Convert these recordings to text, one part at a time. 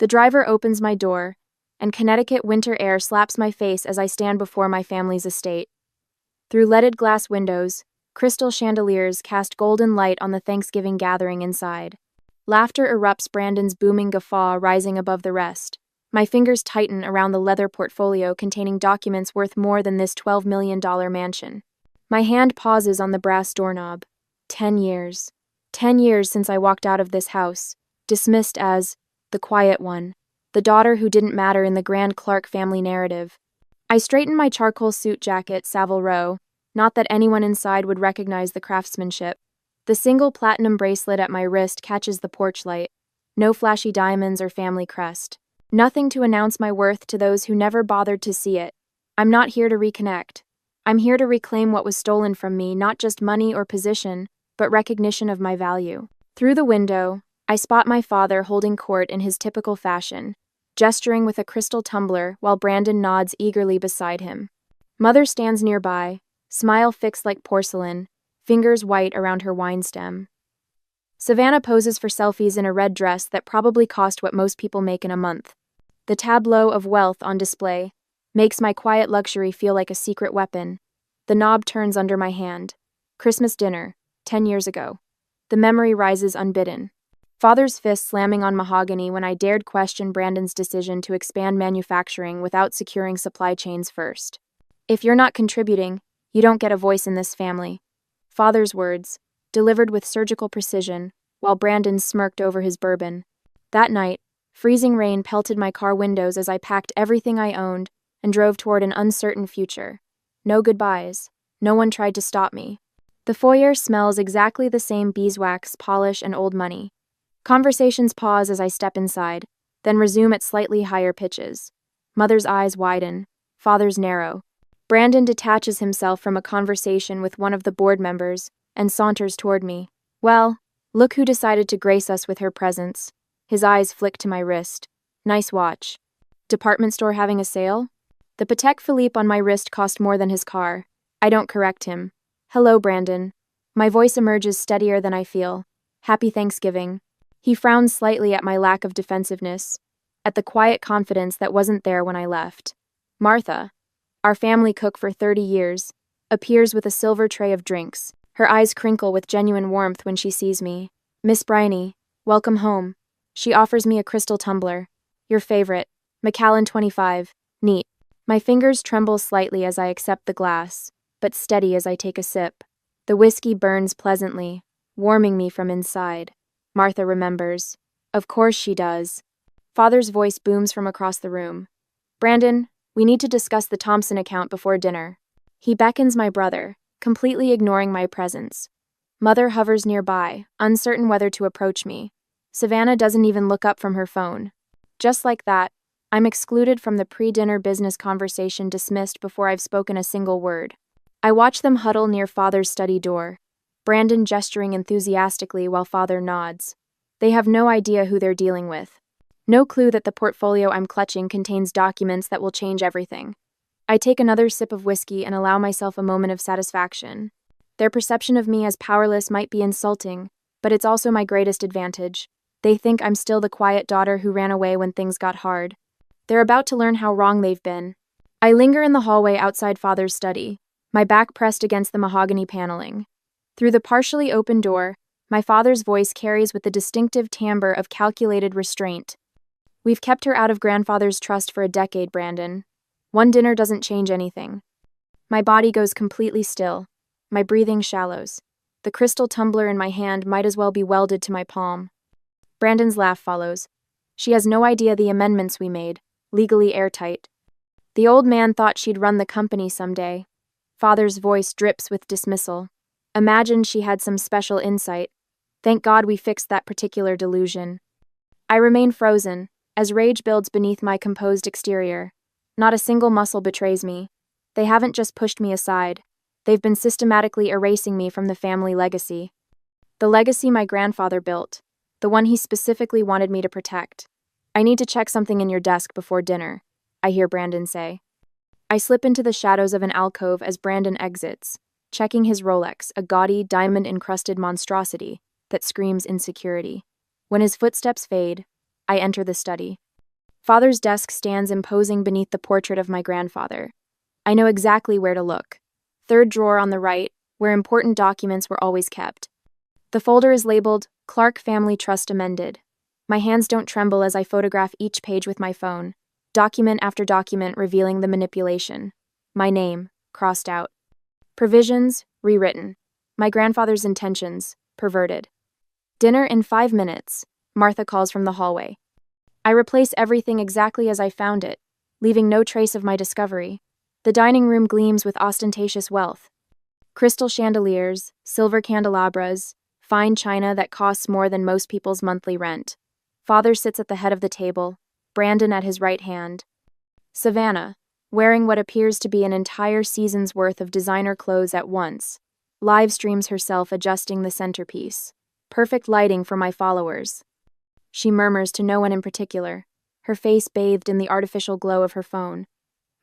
The driver opens my door, and Connecticut winter air slaps my face as I stand before my family's estate. Through leaded glass windows, crystal chandeliers cast golden light on the Thanksgiving gathering inside. Laughter erupts, Brandon's booming guffaw rising above the rest. My fingers tighten around the leather portfolio containing documents worth more than this $12 million mansion. My hand pauses on the brass doorknob. 10 years. 10 years since I walked out of this house, dismissed as the quiet one, the daughter who didn't matter in the grand Clark family narrative. I straighten my charcoal suit jacket, Savile Row, not that anyone inside would recognize the craftsmanship. The single platinum bracelet at my wrist catches the porch light. No flashy diamonds or family crest. Nothing to announce my worth to those who never bothered to see it. I'm not here to reconnect. I'm here to reclaim what was stolen from me, not just money or position, but recognition of my value. Through the window, I spot my father holding court in his typical fashion, gesturing with a crystal tumbler while Brandon nods eagerly beside him. Mother stands nearby, smile fixed like porcelain, fingers white around her wine stem. Savannah poses for selfies in a red dress that probably cost what most people make in a month. The tableau of wealth on display makes my quiet luxury feel like a secret weapon. The knob turns under my hand. Christmas dinner, 10 years ago. The memory rises unbidden. Father's fist slamming on mahogany when I dared question Brandon's decision to expand manufacturing without securing supply chains first. If you're not contributing, you don't get a voice in this family. Father's words, delivered with surgical precision, while Brandon smirked over his bourbon. That night, freezing rain pelted my car windows as I packed everything I owned and drove toward an uncertain future. No goodbyes. No one tried to stop me. The foyer smells exactly the same: beeswax, polish, and old money. Conversations pause as I step inside, then resume at slightly higher pitches. Mother's eyes widen, father's narrow. Brandon detaches himself from a conversation with one of the board members and saunters toward me. Well, look who decided to grace us with her presence. His eyes flick to my wrist. Nice watch. Department store having a sale? The Patek Philippe on my wrist cost more than his car. I don't correct him. Hello, Brandon. My voice emerges steadier than I feel. Happy Thanksgiving. He frowns slightly at my lack of defensiveness, at the quiet confidence that wasn't there when I left. Martha, our family cook for 30 years, appears with a silver tray of drinks. Her eyes crinkle with genuine warmth when she sees me. Miss Bryony, welcome home. She offers me a crystal tumbler. Your favorite, Macallan 25. Neat. My fingers tremble slightly as I accept the glass, but steady as I take a sip. The whiskey burns pleasantly, warming me from inside. Martha remembers. Of course she does. Father's voice booms from across the room. Brandon, we need to discuss the Thompson account before dinner. He beckons my brother, completely ignoring my presence. Mother hovers nearby, uncertain whether to approach me. Savannah doesn't even look up from her phone. Just like that, I'm excluded from the pre-dinner business conversation, dismissed before I've spoken a single word. I watch them huddle near Father's study door, Brandon gesturing enthusiastically while Father nods. They have no idea who they're dealing with. No clue that the portfolio I'm clutching contains documents that will change everything. I take another sip of whiskey and allow myself a moment of satisfaction. Their perception of me as powerless might be insulting, but it's also my greatest advantage. They think I'm still the quiet daughter who ran away when things got hard. They're about to learn how wrong they've been. I linger in the hallway outside Father's study, my back pressed against the mahogany paneling. Through the partially open door, my father's voice carries with the distinctive timbre of calculated restraint. We've kept her out of grandfather's trust for a decade, Brandon. One dinner doesn't change anything. My body goes completely still. My breathing shallows. The crystal tumbler in my hand might as well be welded to my palm. Brandon's laugh follows. She has no idea the amendments we made, legally airtight. The old man thought she'd run the company someday. Father's voice drips with dismissal. Imagined she had some special insight. Thank God we fixed that particular delusion. I remain frozen, as rage builds beneath my composed exterior. Not a single muscle betrays me. They haven't just pushed me aside. They've been systematically erasing me from the family legacy. The legacy my grandfather built. The one he specifically wanted me to protect. I need to check something in your desk before dinner, I hear Brandon say. I slip into the shadows of an alcove as Brandon exits, checking his Rolex, a gaudy, diamond-encrusted monstrosity that screams insecurity. When his footsteps fade, I enter the study. Father's desk stands imposing beneath the portrait of my grandfather. I know exactly where to look. Third drawer on the right, where important documents were always kept. The folder is labeled Clark Family Trust Amended. My hands don't tremble as I photograph each page with my phone, document after document revealing the manipulation. My name, crossed out. Provisions, rewritten. My grandfather's intentions, perverted. Dinner in 5 minutes, Martha calls from the hallway. I replace everything exactly as I found it, leaving no trace of my discovery. The dining room gleams with ostentatious wealth. Crystal chandeliers, silver candelabras, fine china that costs more than most people's monthly rent. Father sits at the head of the table, Brandon at his right hand. Savannah, wearing what appears to be an entire season's worth of designer clothes at once, live streams herself adjusting the centerpiece. Perfect lighting for my followers. She murmurs to no one in particular, her face bathed in the artificial glow of her phone.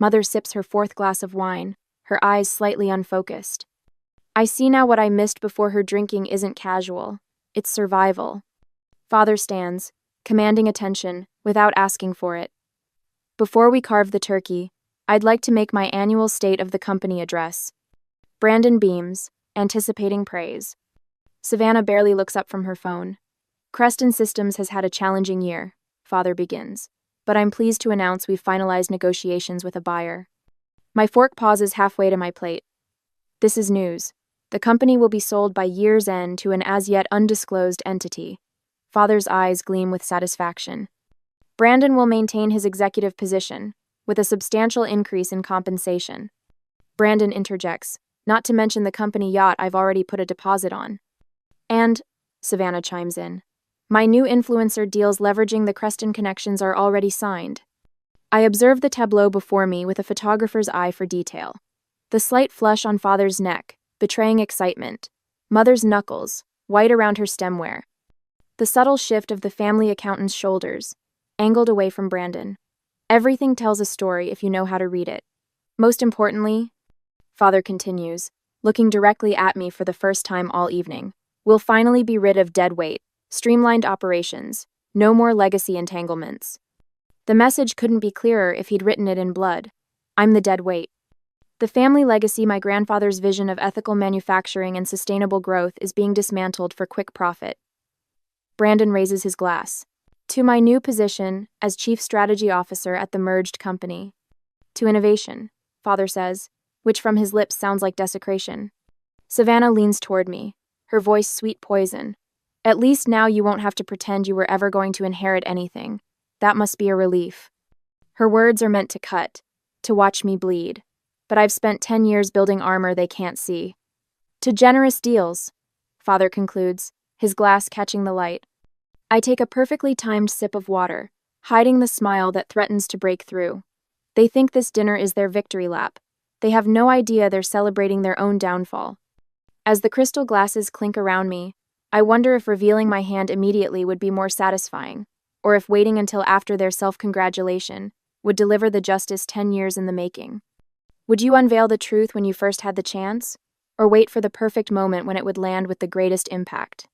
Mother sips her 4th glass of wine, her eyes slightly unfocused. I see now what I missed before her drinking isn't casual. It's survival. Father stands, commanding attention, without asking for it. Before we carve the turkey, I'd like to make my annual State of the Company address. Brandon beams, anticipating praise. Savannah barely looks up from her phone. Creston Systems has had a challenging year, Father begins, but I'm pleased to announce we've finalized negotiations with a buyer. My fork pauses halfway to my plate. This is news. The company will be sold by year's end to an as yet undisclosed entity. Father's eyes gleam with satisfaction. Brandon will maintain his executive position, with a substantial increase in compensation. Brandon interjects, not to mention the company yacht I've already put a deposit on. And, Savannah chimes in, my new influencer deals leveraging the Creston connections are already signed. I observe the tableau before me with a photographer's eye for detail. The slight flush on Father's neck, betraying excitement. Mother's knuckles, white around her stemware. The subtle shift of the family accountant's shoulders, angled away from Brandon. Everything tells a story if you know how to read it. Most importantly, Father continues, looking directly at me for the first time all evening, we'll finally be rid of dead weight, streamlined operations, no more legacy entanglements. The message couldn't be clearer if he'd written it in blood. I'm the dead weight. The family legacy, my grandfather's vision of ethical manufacturing and sustainable growth, is being dismantled for quick profit. Brandon raises his glass. To my new position as Chief Strategy Officer at the merged company. To innovation, Father says, which from his lips sounds like desecration. Savannah leans toward me, her voice sweet poison. At least now you won't have to pretend you were ever going to inherit anything. That must be a relief. Her words are meant to cut, to watch me bleed. But I've spent 10 years building armor they can't see. To generous deals, Father concludes, his glass catching the light. I take a perfectly timed sip of water, hiding the smile that threatens to break through. They think this dinner is their victory lap. They have no idea they're celebrating their own downfall. As the crystal glasses clink around me, I wonder if revealing my hand immediately would be more satisfying, or if waiting until after their self-congratulation would deliver the justice 10 years in the making. Would you unveil the truth when you first had the chance, or wait for the perfect moment when it would land with the greatest impact?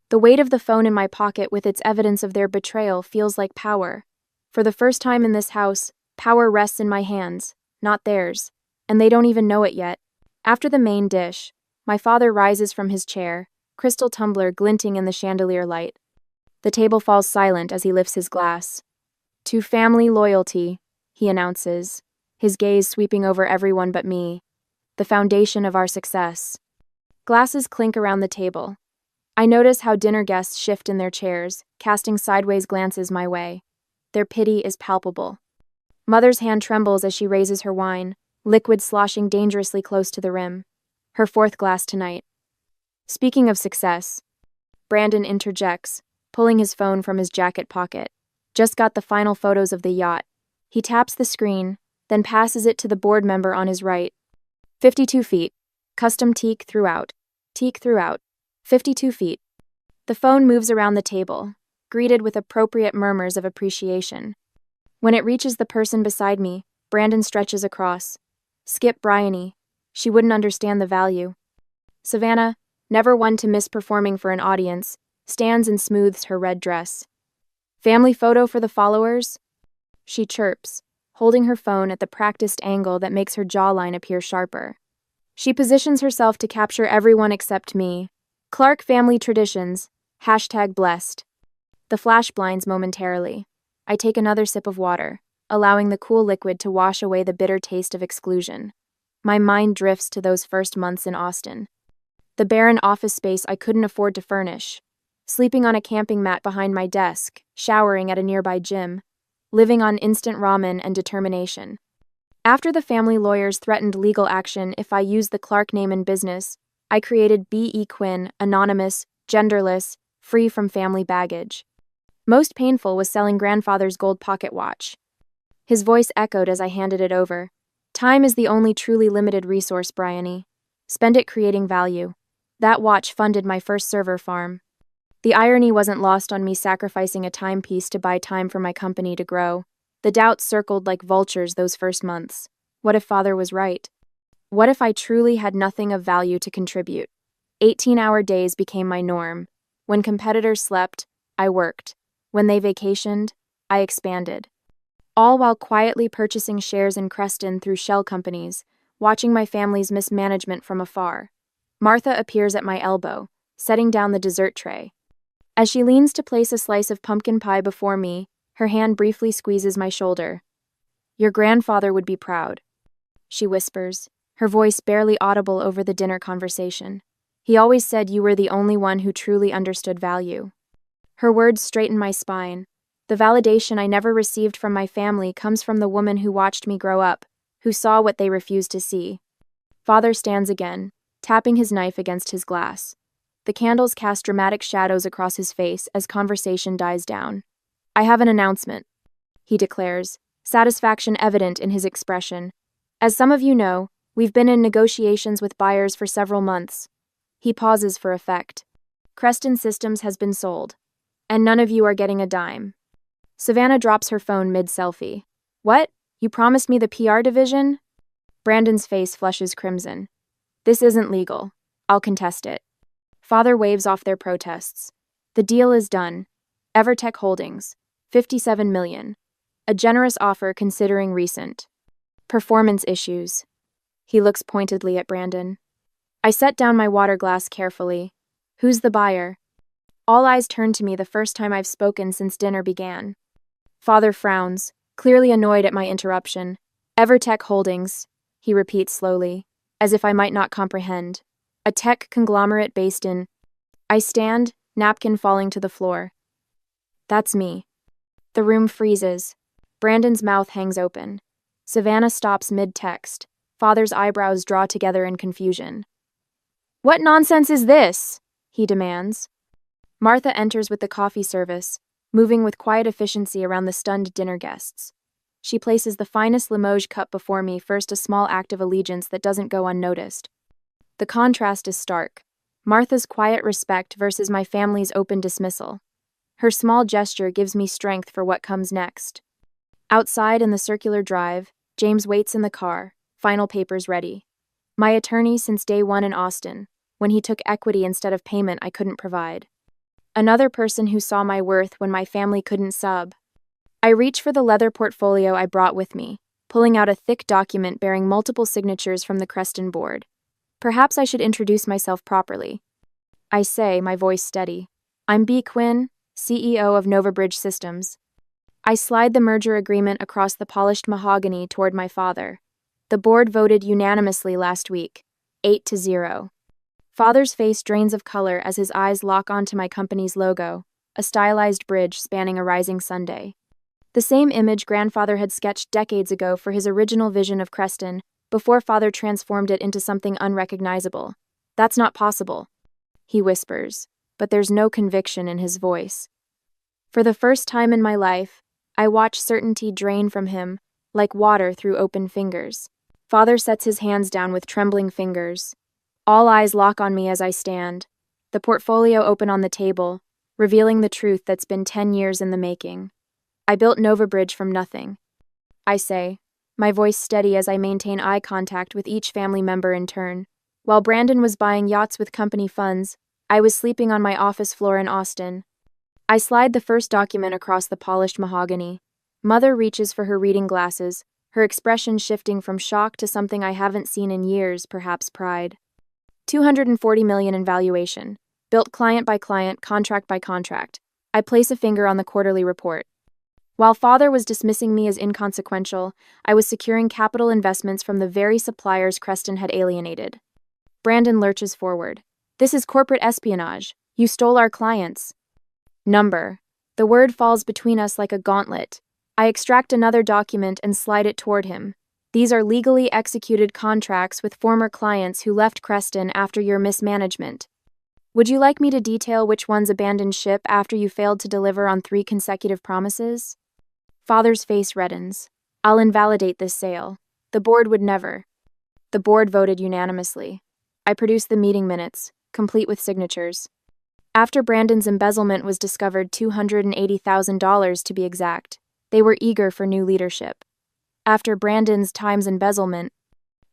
The weight of the phone in my pocket with its evidence of their betrayal feels like power. For the first time in this house, power rests in my hands, not theirs, and they don't even know it yet. After the main dish, my father rises from his chair, crystal tumbler glinting in the chandelier light. The table falls silent as he lifts his glass. To family loyalty, he announces, his gaze sweeping over everyone but me, the foundation of our success. Glasses clink around the table. I notice how dinner guests shift in their chairs, casting sideways glances my way. Their pity is palpable. Mother's hand trembles as she raises her wine, liquid sloshing dangerously close to the rim. Her 4th glass tonight. Speaking of success, Brandon interjects, pulling his phone from his jacket pocket. Just got the final photos of the yacht. He taps the screen, then passes it to the board member on his right. 52 feet. Custom teak throughout. Teak throughout. 52 feet. The phone moves around the table, greeted with appropriate murmurs of appreciation. When it reaches the person beside me, Brandon stretches across. Skip Bryony. She wouldn't understand the value. Savannah, never one to miss performing for an audience, stands and smooths her red dress. Family photo for the followers? she chirps, holding her phone at the practiced angle that makes her jawline appear sharper. She positions herself to capture everyone except me. Clark family traditions. #blessed. The flash blinds momentarily. I take another sip of water, allowing the cool liquid to wash away the bitter taste of exclusion. My mind drifts to those first months in Austin. The barren office space I couldn't afford to furnish. Sleeping on a camping mat behind my desk, showering at a nearby gym, living on instant ramen and determination. After the family lawyers threatened legal action if I used the Clark name in business, I created B.E. Quinn, anonymous, genderless, free from family baggage. Most painful was selling grandfather's gold pocket watch. His voice echoed as I handed it over. Time is the only truly limited resource, Bryony. Spend it creating value. That watch funded my first server farm. The irony wasn't lost on me sacrificing a timepiece to buy time for my company to grow. The doubts circled like vultures those first months. What if father was right? What if I truly had nothing of value to contribute? 18-hour days became my norm. When competitors slept, I worked. When they vacationed, I expanded. All while quietly purchasing shares in Creston through shell companies, watching my family's mismanagement from afar. Martha appears at my elbow, setting down the dessert tray. As she leans to place a slice of pumpkin pie before me, her hand briefly squeezes my shoulder. Your grandfather would be proud, she whispers, her voice barely audible over the dinner conversation. He always said you were the only one who truly understood value. Her words straighten my spine. The validation I never received from my family comes from the woman who watched me grow up, who saw what they refused to see. Father stands again, tapping his knife against his glass. The candles cast dramatic shadows across his face as conversation dies down. I have an announcement, he declares, satisfaction evident in his expression. As some of you know, we've been in negotiations with buyers for several months. He pauses for effect. Creston Systems has been sold, and none of you are getting a dime. Savannah drops her phone mid-selfie. What? You promised me the PR division? Brandon's face flushes crimson. This isn't legal. I'll contest it. Father waves off their protests. The deal is done. Evertech Holdings, $57 million. A generous offer considering recent performance issues. He looks pointedly at Brandon. I set down my water glass carefully. Who's the buyer? All eyes turn to me the first time I've spoken since dinner began. Father frowns, clearly annoyed at my interruption. Evertech Holdings, he repeats slowly, as if I might not comprehend. A tech conglomerate based in... I stand, napkin falling to the floor. That's me. The room freezes. Brandon's mouth hangs open. Savannah stops mid-text. Father's eyebrows draw together in confusion. What nonsense is this? He demands. Martha enters with the coffee service, moving with quiet efficiency around the stunned dinner guests. She places the finest Limoges cup before me, first a small act of allegiance that doesn't go unnoticed. The contrast is stark. Martha's quiet respect versus my family's open dismissal. Her small gesture gives me strength for what comes next. Outside in the circular drive, James waits in the car, final papers ready. My attorney since day one in Austin, when he took equity instead of payment I couldn't provide. Another person who saw my worth when my family couldn't sub. I reach for the leather portfolio I brought with me, pulling out a thick document bearing multiple signatures from the Creston board. Perhaps I should introduce myself properly. I say, my voice steady. I'm B. Quinn, CEO of NovaBridge Systems. I slide the merger agreement across the polished mahogany toward my father. The board voted unanimously last week, 8-0. Father's face drains of color as his eyes lock onto my company's logo, a stylized bridge spanning a rising Sunday. The same image grandfather had sketched decades ago for his original vision of Creston, before father transformed it into something unrecognizable. That's not possible, he whispers, but there's no conviction in his voice. For the first time in my life, I watch certainty drain from him, like water through open fingers. Father sets his hands down with trembling fingers. All eyes lock on me as I stand, the portfolio open on the table, revealing the truth that's been 10 years in the making. I built NovaBridge from nothing. I say, my voice steady as I maintain eye contact with each family member in turn. While Brandon was buying yachts with company funds, I was sleeping on my office floor in Austin. I slide the first document across the polished mahogany. Mother reaches for her reading glasses, her expression shifting from shock to something I haven't seen in years, perhaps pride. 240 million in valuation. Built client by client, contract by contract. I place a finger on the quarterly report. While father was dismissing me as inconsequential, I was securing capital investments from the very suppliers Creston had alienated. Brandon lurches forward. This is corporate espionage. You stole our clients. Number. The word falls between us like a gauntlet. I extract another document and slide it toward him. These are legally executed contracts with former clients who left Creston after your mismanagement. Would you like me to detail which ones abandoned ship after you failed to deliver on 3 consecutive promises? Father's face reddens. I'll invalidate this sale. The board would never. The board voted unanimously. I produced the meeting minutes, complete with signatures. After Brandon's embezzlement was discovered, $280,000 to be exact, they were eager for new leadership. After Brandon's times embezzlement,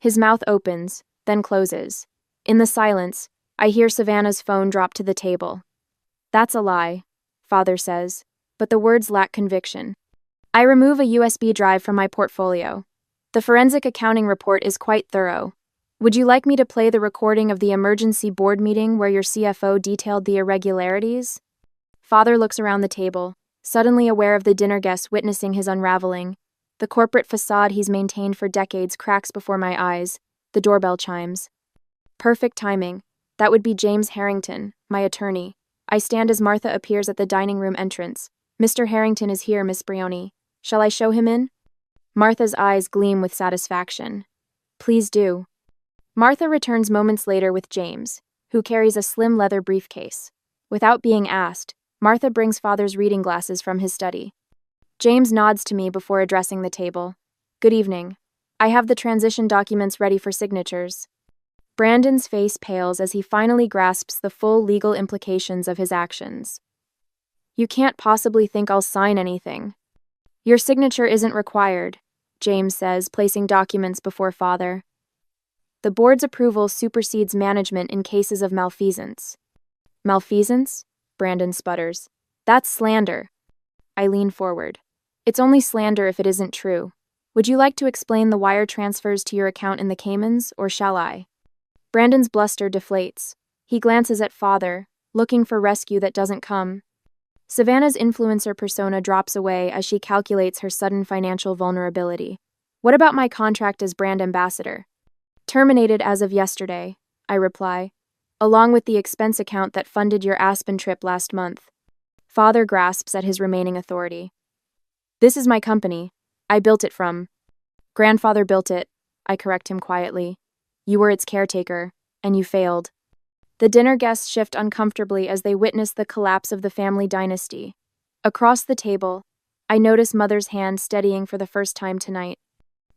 his mouth opens, then closes. In the silence, I hear Savannah's phone drop to the table. That's a lie, father says, but the words lack conviction. I remove a USB drive from my portfolio. The forensic accounting report is quite thorough. Would you like me to play the recording of the emergency board meeting where your CFO detailed the irregularities? Father looks around the table, suddenly aware of the dinner guests witnessing his unraveling. The corporate facade he's maintained for decades cracks before my eyes. The doorbell chimes. Perfect timing. That would be James Harrington, my attorney. I stand as Martha appears at the dining room entrance. Mr. Harrington is here, Miss Brioni. Shall I show him in? Martha's eyes gleam with satisfaction. Please do. Martha returns moments later with James, who carries a slim leather briefcase. Without being asked, Martha brings father's reading glasses from his study. James nods to me before addressing the table. Good evening. I have the transition documents ready for signatures. Brandon's face pales as he finally grasps the full legal implications of his actions. You can't possibly think I'll sign anything. Your signature isn't required, James says, placing documents before father. The board's approval supersedes management in cases of malfeasance. Malfeasance? Brandon sputters. That's slander. I lean forward. It's only slander if it isn't true. Would you like to explain the wire transfers to your account in the Caymans, or shall I? Brandon's bluster deflates. He glances at father, looking for rescue that doesn't come. Savannah's influencer persona drops away as she calculates her sudden financial vulnerability. What about my contract as brand ambassador? Terminated as of yesterday, I reply, along with the expense account that funded your Aspen trip last month. Father grasps at his remaining authority. This is my company. I built it from. Grandfather built it, I correct him quietly. You were its caretaker, and you failed. The dinner guests shift uncomfortably as they witness the collapse of the family dynasty. Across the table, I notice Mother's hand steadying for the first time tonight.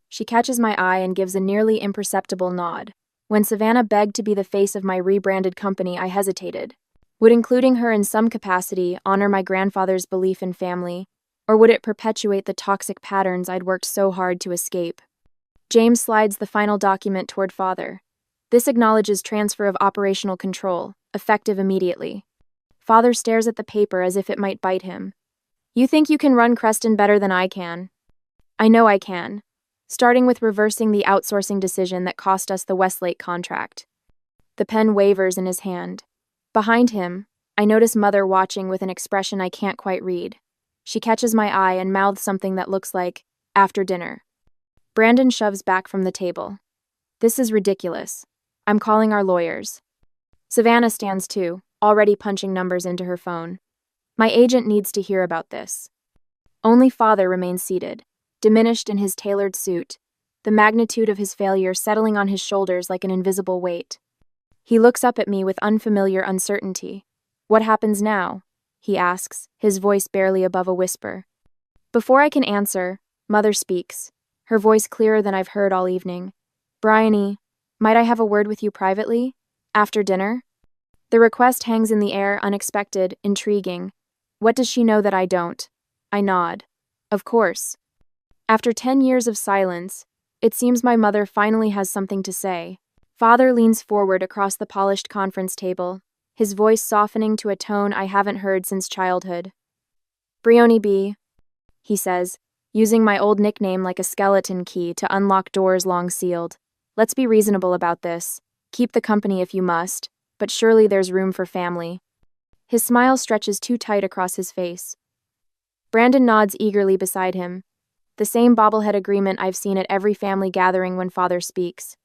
She catches my eye and gives a nearly imperceptible nod. When Savannah begged to be the face of my rebranded company, I hesitated. Would including her in some capacity honor my grandfather's belief in family, or would it perpetuate the toxic patterns I'd worked so hard to escape? James slides the final document toward father. This acknowledges transfer of operational control, effective immediately. Father stares at the paper as if it might bite him. You think you can run Creston better than I can? I know I can. Starting with reversing the outsourcing decision that cost us the Westlake contract. The pen wavers in his hand. Behind him, I notice Mother watching with an expression I can't quite read. She catches my eye and mouths something that looks like, after dinner. Brandon shoves back from the table. This is ridiculous. I'm calling our lawyers. Savannah stands too, already punching numbers into her phone. My agent needs to hear about this. Only father remains seated, diminished in his tailored suit, the magnitude of his failure settling on his shoulders like an invisible weight. He looks up at me with unfamiliar uncertainty. What happens now? He asks, his voice barely above a whisper. Before I can answer, Mother speaks, her voice clearer than I've heard all evening. Bryony, might I have a word with you privately? After dinner? The request hangs in the air, unexpected, intriguing. What does she know that I don't? I nod. Of course. After 10 years of silence, it seems my mother finally has something to say. Father leans forward across the polished conference table, his voice softening to a tone I haven't heard since childhood. Brioni B., he says, using my old nickname like a skeleton key to unlock doors long sealed. Let's be reasonable about this. Keep the company if you must, but surely there's room for family. His smile stretches too tight across his face. Brandon nods eagerly beside him. The same bobblehead agreement I've seen at every family gathering when father speaks.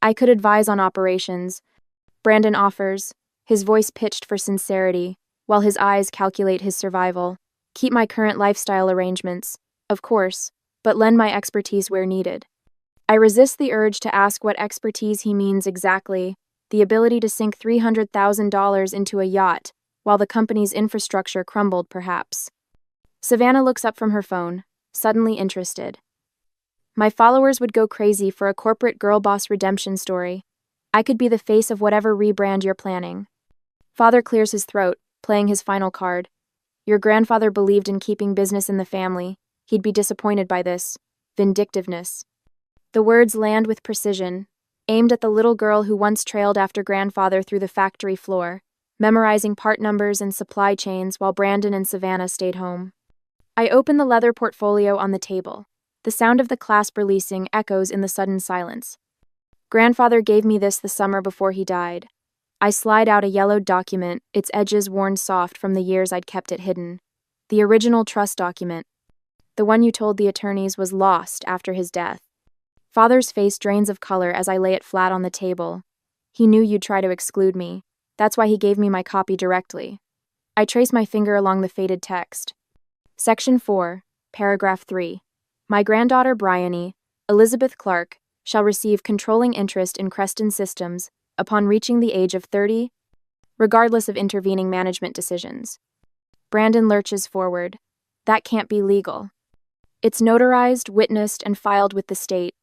I could advise on operations, Brandon offers, his voice pitched for sincerity, while his eyes calculate his survival. Keep my current lifestyle arrangements, of course, but lend my expertise where needed. I resist the urge to ask what expertise he means exactly, the ability to sink $300,000 into a yacht, while the company's infrastructure crumbled perhaps. Savannah looks up from her phone, suddenly interested. My followers would go crazy for a corporate girl boss redemption story. I could be the face of whatever rebrand you're planning. Father clears his throat, playing his final card. Your grandfather believed in keeping business in the family. He'd be disappointed by this. Vindictiveness. The words land with precision, aimed at the little girl who once trailed after grandfather through the factory floor, memorizing part numbers and supply chains while Brandon and Savannah stayed home. I open the leather portfolio on the table. The sound of the clasp releasing echoes in the sudden silence. Grandfather gave me this the summer before he died. I slide out a yellowed document, its edges worn soft from the years I'd kept it hidden. The original trust document. The one you told the attorneys was lost after his death. Father's face drains of color as I lay it flat on the table. He knew you'd try to exclude me. That's why he gave me my copy directly. I trace my finger along the faded text. Section 4, Paragraph 3. My granddaughter Bryony, Elizabeth Clark, shall receive controlling interest in Creston Systems upon reaching the age of 30, regardless of intervening management decisions. Brandon lurches forward. That can't be legal. It's notarized, witnessed, and filed with the state.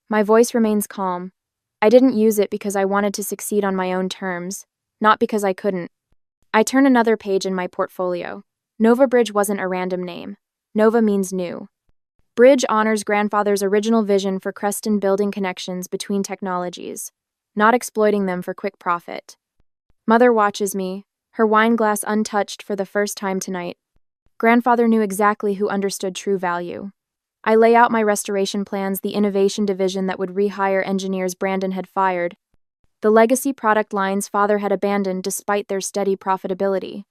My voice remains calm. I didn't use it because I wanted to succeed on my own terms, not because I couldn't. I turn another page in my portfolio. Nova Bridge wasn't a random name. Nova means new. Bridge honors grandfather's original vision for Creston building connections between technologies, not exploiting them for quick profit. Mother watches me, her wine glass untouched for the first time tonight. Grandfather knew exactly who understood true value. I lay out my restoration plans, the innovation division that would rehire engineers Brandon had fired, the legacy product lines father had abandoned despite their steady profitability.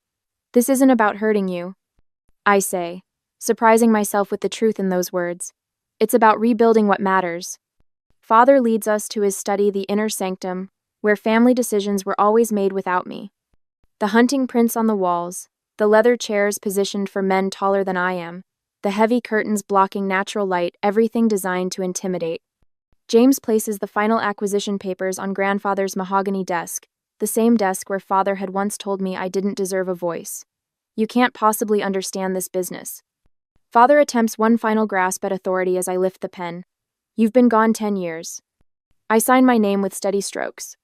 This isn't about hurting you, I say, surprising myself with the truth in those words. It's about rebuilding what matters. Father leads us to his study, the inner sanctum, where family decisions were always made without me. The hunting prints on the walls, the leather chairs positioned for men taller than I am, the heavy curtains blocking natural light, everything designed to intimidate. James places the final acquisition papers on grandfather's mahogany desk, the same desk where father had once told me I didn't deserve a voice. You can't possibly understand this business. Father attempts one final grasp at authority as I lift the pen. You've been gone 10 years. I sign my name with steady strokes.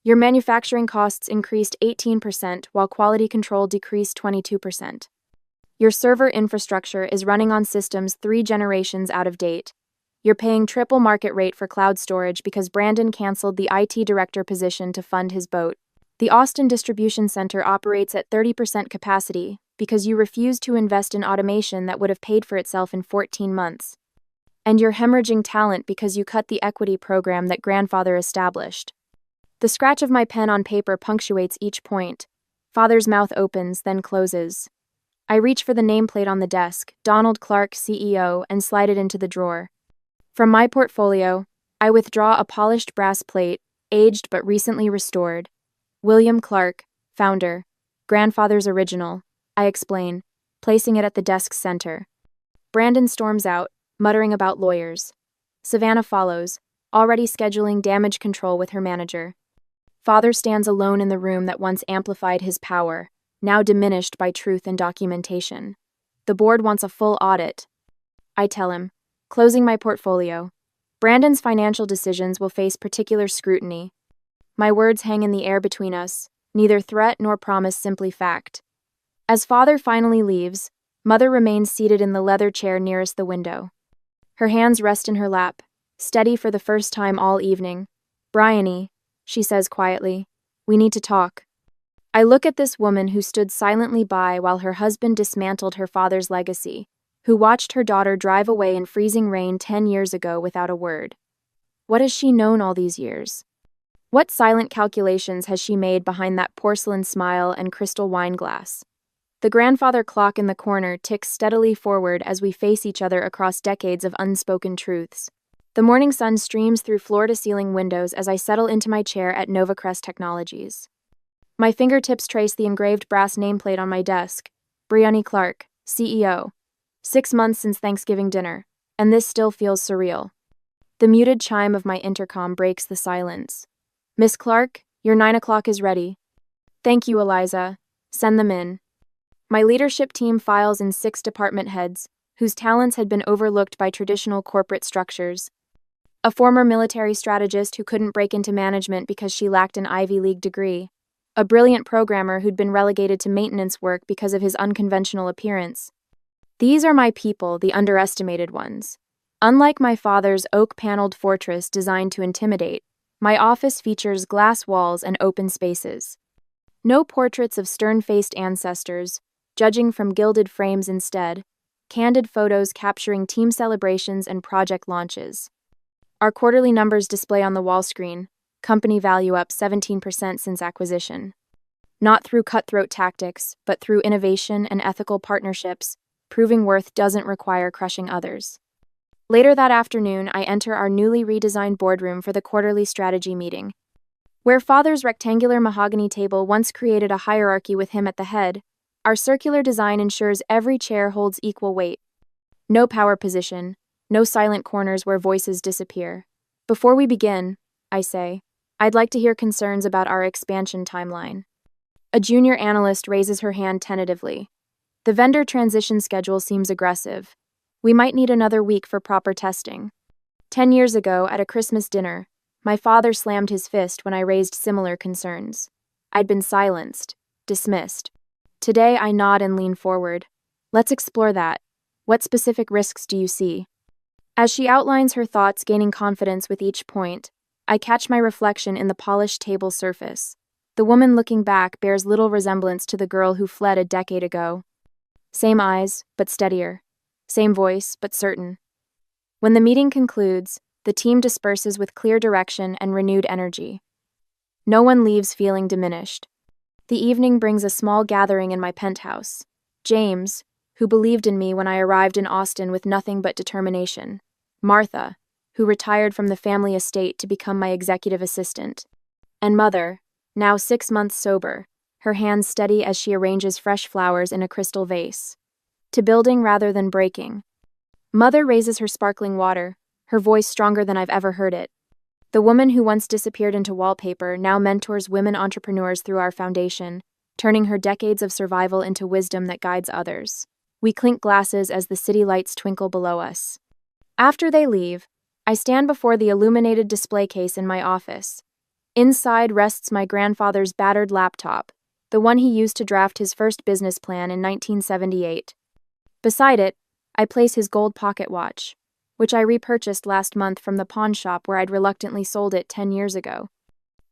Your manufacturing costs increased 18% while quality control decreased 22%. Your server infrastructure is running on systems 3 generations out of date. You're paying triple market rate for cloud storage because Brandon canceled the IT director position to fund his boat. The Austin distribution center operates at 30% capacity because you refused to invest in automation that would have paid for itself in 14 months. And you're hemorrhaging talent because you cut the equity program that grandfather established. The scratch of my pen on paper punctuates each point. Father's mouth opens, then closes. I reach for the nameplate on the desk, Donald Clark, CEO, and slide it into the drawer. From my portfolio, I withdraw a polished brass plate, aged but recently restored. William Clark, founder. Grandfather's original, I explain, placing it at the desk's center. Brandon storms out, muttering about lawyers. Savannah follows, already scheduling damage control with her manager. Father stands alone in the room that once amplified his power, now diminished by truth and documentation. The board wants a full audit. I tell him, closing my portfolio. Brandon's financial decisions will face particular scrutiny. My words hang in the air between us, neither threat nor promise, simply fact. As father finally leaves, mother remains seated in the leather chair nearest the window. Her hands rest in her lap, steady for the first time all evening. Bryony, she says quietly, we need to talk. I look at this woman who stood silently by while her husband dismantled her father's legacy, who watched her daughter drive away in freezing rain 10 years ago without a word. What has she known all these years? What silent calculations has she made behind that porcelain smile and crystal wine glass? The grandfather clock in the corner ticks steadily forward as we face each other across decades of unspoken truths. The morning sun streams through floor-to-ceiling windows as I settle into my chair at Novacrest Technologies. My fingertips trace the engraved brass nameplate on my desk. Brianne Clark, CEO. 6 months since Thanksgiving dinner, and this still feels surreal. The muted chime of my intercom breaks the silence. Miss Clark, your 9 o'clock is ready. Thank you, Eliza. Send them in. My leadership team files in 6 department heads, whose talents had been overlooked by traditional corporate structures. A former military strategist who couldn't break into management because she lacked an Ivy League degree. A brilliant programmer who'd been relegated to maintenance work because of his unconventional appearance. These are my people, the underestimated ones. Unlike my father's oak-paneled fortress designed to intimidate, my office features glass walls and open spaces. No portraits of stern-faced ancestors, judging from gilded frames instead, candid photos capturing team celebrations and project launches. Our quarterly numbers display on the wall screen, company value up 17% since acquisition. Not through cutthroat tactics, but through innovation and ethical partnerships, proving worth doesn't require crushing others. Later that afternoon, I enter our newly redesigned boardroom for the quarterly strategy meeting. Where Father's rectangular mahogany table once created a hierarchy with him at the head, our circular design ensures every chair holds equal weight. No power position, no silent corners where voices disappear. Before we begin, I say, I'd like to hear concerns about our expansion timeline. A junior analyst raises her hand tentatively. The vendor transition schedule seems aggressive. We might need another week for proper testing. 10 years ago, at a Christmas dinner, my father slammed his fist when I raised similar concerns. I'd been silenced, dismissed. Today, I nod and lean forward. Let's explore that. What specific risks do you see? As she outlines her thoughts, gaining confidence with each point, I catch my reflection in the polished table surface. The woman looking back bears little resemblance to the girl who fled a decade ago. Same eyes, but steadier. Same voice, but certain. When the meeting concludes, the team disperses with clear direction and renewed energy. No one leaves feeling diminished. The evening brings a small gathering in my penthouse. James, who believed in me when I arrived in Austin with nothing but determination. Martha, who retired from the family estate to become my executive assistant. And Mother, now 6 months sober, her hands steady as she arranges fresh flowers in a crystal vase. To building rather than breaking. Mother raises her sparkling water, her voice stronger than I've ever heard it. The woman who once disappeared into wallpaper now mentors women entrepreneurs through our foundation, turning her decades of survival into wisdom that guides others. We clink glasses as the city lights twinkle below us. After they leave, I stand before the illuminated display case in my office. Inside rests my grandfather's battered laptop, the one he used to draft his first business plan in 1978. Beside it, I place his gold pocket watch, which I repurchased last month from the pawn shop where I'd reluctantly sold it 10 years ago.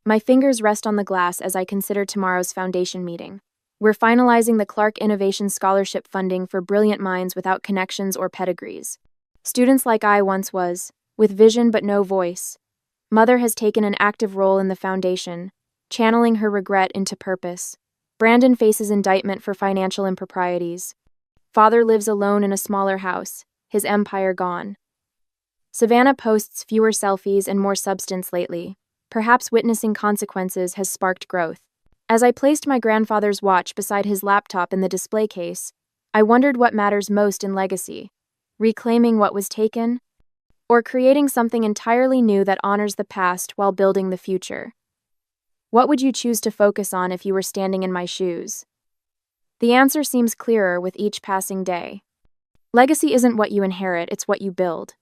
My fingers rest on the glass as I consider tomorrow's foundation meeting. We're finalizing the Clark Innovation Scholarship funding for brilliant minds without connections or pedigrees. Students like I once was, with vision but no voice. Mother has taken an active role in the foundation, channeling her regret into purpose. Brandon faces indictment for financial improprieties. Father lives alone in a smaller house, his empire gone. Savannah posts fewer selfies and more substance lately. Perhaps witnessing consequences has sparked growth. As I placed my grandfather's watch beside his laptop in the display case, I wondered what matters most in legacy: reclaiming what was taken, or creating something entirely new that honors the past while building the future. What would you choose to focus on if you were standing in my shoes? The answer seems clearer with each passing day. Legacy isn't what you inherit, it's what you build.